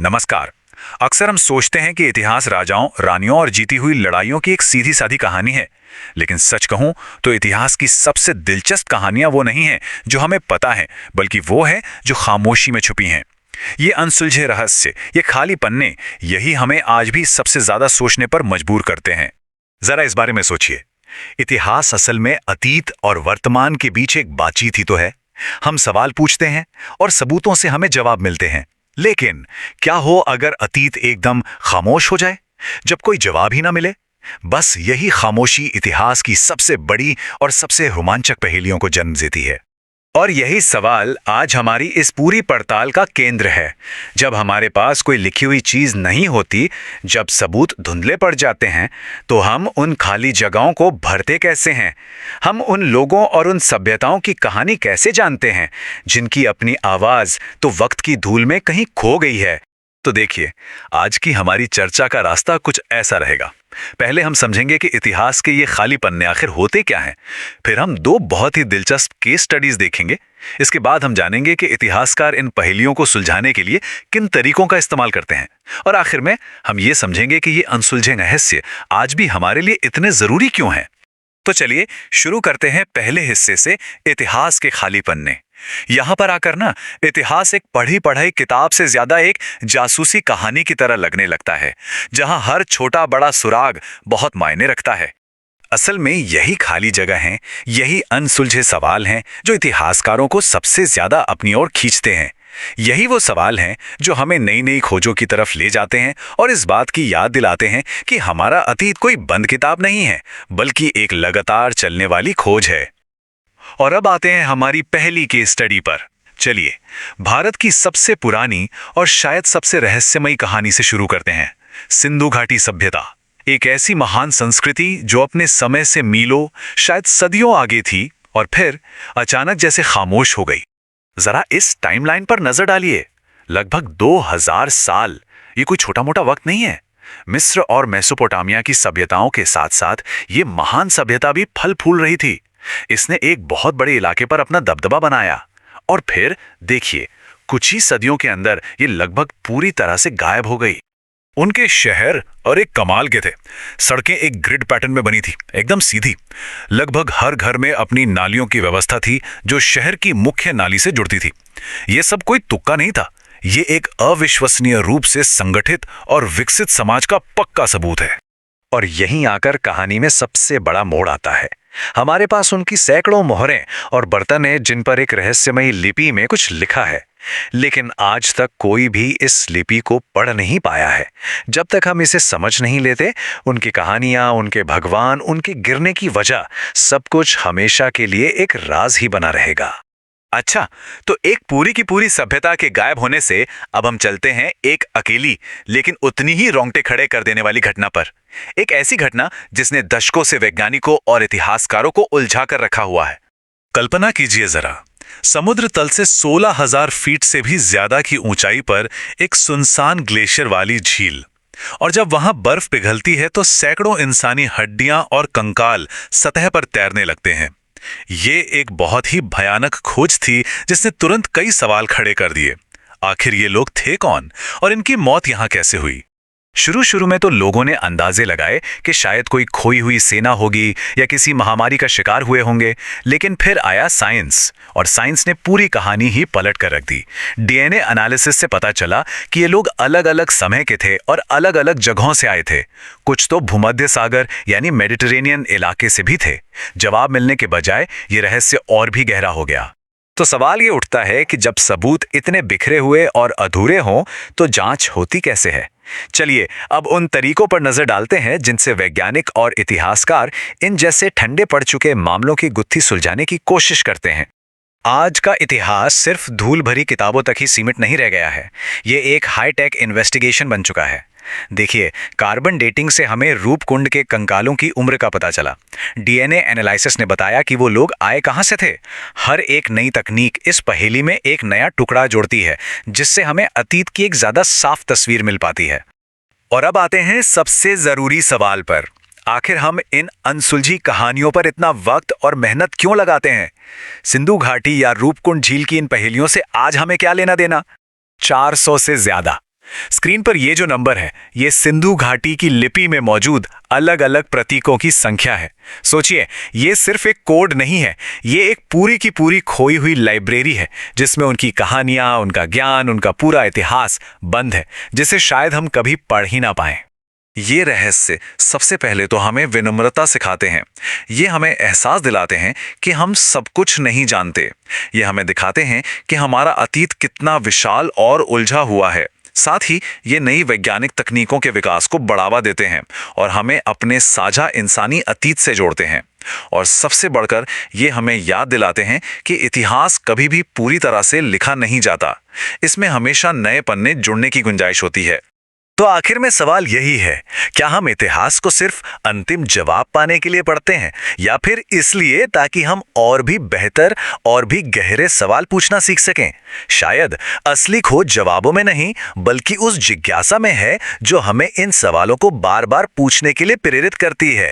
नमस्कार। अक्सर हम सोचते हैं कि इतिहास राजाओं, रानियों और जीती हुई लड़ाइयों की एक सीधी सादी कहानी है। लेकिन सच कहूं तो इतिहास की सबसे दिलचस्प कहानियां वो नहीं हैं जो हमें पता है, बल्कि वो है जो खामोशी में छुपी हैं। ये अनसुलझे रहस्य, ये खाली पन्ने, यही हमें आज भी सबसे ज्यादा सोचने पर मजबूर करते हैं। जरा इस बारे में सोचिए। इतिहास असल में अतीत और वर्तमान के बीच एक बातचीत ही तो है। हम सवाल पूछते हैं और सबूतों से हमें जवाब मिलते हैं। लेकिन क्या हो अगर अतीत एकदम खामोश हो जाए, जब कोई जवाब ही ना मिले? बस यही खामोशी इतिहास की सबसे बड़ी और सबसे रोमांचक पहेलियों को जन्म देती है। और यही सवाल आज हमारी इस पूरी पड़ताल का केंद्र है। जब हमारे पास कोई लिखी हुई चीज नहीं होती, जब सबूत धुंधले पड़ जाते हैं, तो हम उन खाली जगहों को भरते कैसे हैं? हम उन लोगों और उन सभ्यताओं की कहानी कैसे जानते हैं जिनकी अपनी आवाज तो वक्त की धूल में कहीं खो गई है? तो देखिए, आज की हमारी चर्चा का रास्ता कुछ ऐसा रहेगा। पहले हम समझेंगे कि इतिहास के ये खाली पन्ने आखिर होते क्या हैं। फिर हम दो बहुत ही दिलचस्प केस स्टडीज देखेंगे। इसके बाद हम जानेंगे कि इतिहासकार इन पहेलियों को सुलझाने के लिए किन तरीकों का इस्तेमाल करते हैं। और आखिर में हम ये समझेंगे कि ये अनसुलझे रहस्य आज भी हमारे लिए इतने जरूरी क्यों हैं। तो चलिए शुरू करते हैं पहले हिस्से से, इतिहास के खाली पन्ने। यहां पर आकर ना, इतिहास एक पढ़ी पढ़ाई किताब से ज्यादा एक जासूसी कहानी की तरह लगने लगता है, जहां हर छोटा बड़ा सुराग बहुत मायने रखता है। असल में यही खाली जगह हैं, यही अनसुलझे सवाल हैं जो इतिहासकारों को सबसे ज्यादा अपनी ओर खींचते हैं। यही वो सवाल हैं जो हमें नई नई खोजों की तरफ ले जाते हैं और इस बात की याद दिलाते हैं कि हमारा अतीत कोई बंद किताब नहीं है, बल्कि एक लगातार चलने वाली खोज है। और अब आते हैं हमारी पहली केस स्टडी पर। चलिए, भारत की सबसे पुरानी और शायद सबसे रहस्यमयी कहानी से शुरू करते हैं। सिंधु घाटी सभ्यता, एक ऐसी महान संस्कृति जो अपने समय से मीलों, शायद सदियों आगे थी और फिर अचानक जैसे खामोश हो गई। जरा इस टाइमलाइन पर नजर डालिए। लगभग 2000 साल, ये कोई छोटा मोटा वक्त नहीं है। मिस्र और मेसोपोटामिया की सभ्यताओं के साथ साथ ये महान सभ्यता भी फल फूल रही थी। इसने एक बहुत बड़े इलाके पर अपना दबदबा बनाया और फिर देखिए, कुछ ही सदियों के अंदर ये लगभग पूरी तरह से गायब हो गई। उनके शहर और एक कमाल के थे। सड़कें एक ग्रिड पैटर्न में बनी थी, एकदम सीधी। लगभग हर घर में अपनी नालियों की व्यवस्था थी जो शहर की मुख्य नाली से जुड़ती थी। ये सब कोई तुक्का नहीं था, ये एक अविश्वसनीय रूप से संगठित और विकसित समाज का पक्का सबूत है। और यहीं आकर कहानी में सबसे बड़ा मोड़ आता है। हमारे पास उनकी सैकड़ों मोहरें और बर्तन हैं जिन पर एक रहस्यमयी लिपि में कुछ लिखा है, लेकिन आज तक कोई भी इस लिपि को पढ़ नहीं पाया है। जब तक हम इसे समझ नहीं लेते, उनकी कहानियां, उनके भगवान, उनके गिरने की वजह, सब कुछ हमेशा के लिए एक राज ही बना रहेगा। अच्छा, तो एक पूरी की पूरी सभ्यता के गायब होने से अब हम चलते हैं एक अकेली लेकिन उतनी ही रोंगटे खड़े कर देने वाली घटना पर। एक ऐसी घटना जिसने दशकों से वैज्ञानिकों और इतिहासकारों को उलझा कर रखा हुआ है। कल्पना कीजिए जरा, समुद्र तल से 16,000 फीट से भी ज्यादा की ऊंचाई पर एक सुनसान ग्लेशियर वाली झील, और जब वहां बर्फ पिघलती है तो सैकड़ों इंसानी हड्डियां और कंकाल सतह पर तैरने लगते हैं। ये एक बहुत ही भयानक खोज थी जिसने तुरंत कई सवाल खड़े कर दिए। आखिर ये लोग थे कौन और इनकी मौत यहां कैसे हुई? शुरू में तो लोगों ने अंदाजे लगाए कि शायद कोई खोई हुई सेना होगी या किसी महामारी का शिकार हुए होंगे, लेकिन फिर आया साइंस और साइंस ने पूरी कहानी ही पलट कर रख दी। डीएनए एनालिसिस से पता चला कि ये लोग अलग अलग समय के थे और अलग अलग जगहों से आए थे। कुछ तो भूमध्य सागर यानी मेडिटेरेनियन इलाके से भी थे। जवाब मिलने के बजाय ये रहस्य और भी गहरा हो गया। तो सवाल ये उठता है कि जब सबूत इतने बिखरे हुए और अधूरे हों तो जांच होती कैसे है? चलिए अब उन तरीकों पर नजर डालते हैं जिनसे वैज्ञानिक और इतिहासकार इन जैसे ठंडे पड़ चुके मामलों की गुत्थी सुलझाने की कोशिश करते हैं। आज का इतिहास सिर्फ धूल भरी किताबों तक ही सीमित नहीं रह गया है, ये एक हाईटेक इन्वेस्टिगेशन बन चुका है। देखिए, कार्बन डेटिंग से हमें रूपकुंड के कंकालों की उम्र का पता चला। डीएनए एनालिसिस ने बताया कि वो लोग आए कहां से थे। हर एक नई तकनीक इस पहेली में एक नया टुकड़ा जोड़ती है, जिससे हमें अतीत की एक ज्यादा साफ तस्वीर मिल पाती है। और अब आते हैं सबसे जरूरी सवाल पर। आखिर हम इन अनसुलझी कहानियों पर इतना वक्त और मेहनत क्यों लगाते हैं? सिंधु घाटी या रूपकुंड झील की इन पहेलियों से आज हमें क्या लेना देना? 400 से ज्यादा स्क्रीन पर ये जो नंबर है, ये सिंधु घाटी की लिपि में मौजूद अलग अलग प्रतीकों की संख्या है। सोचिए, ये सिर्फ एक कोड नहीं है, ये एक पूरी की पूरी खोई हुई लाइब्रेरी है जिसमें उनकी कहानियां, उनका ज्ञान, उनका पूरा इतिहास बंद है, जिसे शायद हम कभी पढ़ ही ना पाएं। ये रहस्य सबसे पहले तो हमें विनम्रता सिखाते हैं। ये हमें एहसास दिलाते हैं कि हम सब कुछ नहीं जानते। ये हमें दिखाते हैं कि हमारा अतीत कितना विशाल और उलझा हुआ है। साथ ही ये नई वैज्ञानिक तकनीकों के विकास को बढ़ावा देते हैं और हमें अपने साझा इंसानी अतीत से जोड़ते हैं। और सबसे बढ़कर ये हमें याद दिलाते हैं कि इतिहास कभी भी पूरी तरह से लिखा नहीं जाता। इसमें हमेशा नए पन्ने जुड़ने की गुंजाइश होती है। तो आखिर में सवाल यही है, क्या हम इतिहास को सिर्फ अंतिम जवाब पाने के लिए पढ़ते हैं, या फिर इसलिए ताकि हम और भी बेहतर और भी गहरे सवाल पूछना सीख सकें? शायद असली खोज जवाबों में नहीं, बल्कि उस जिज्ञासा में है जो हमें इन सवालों को बार बार पूछने के लिए प्रेरित करती है।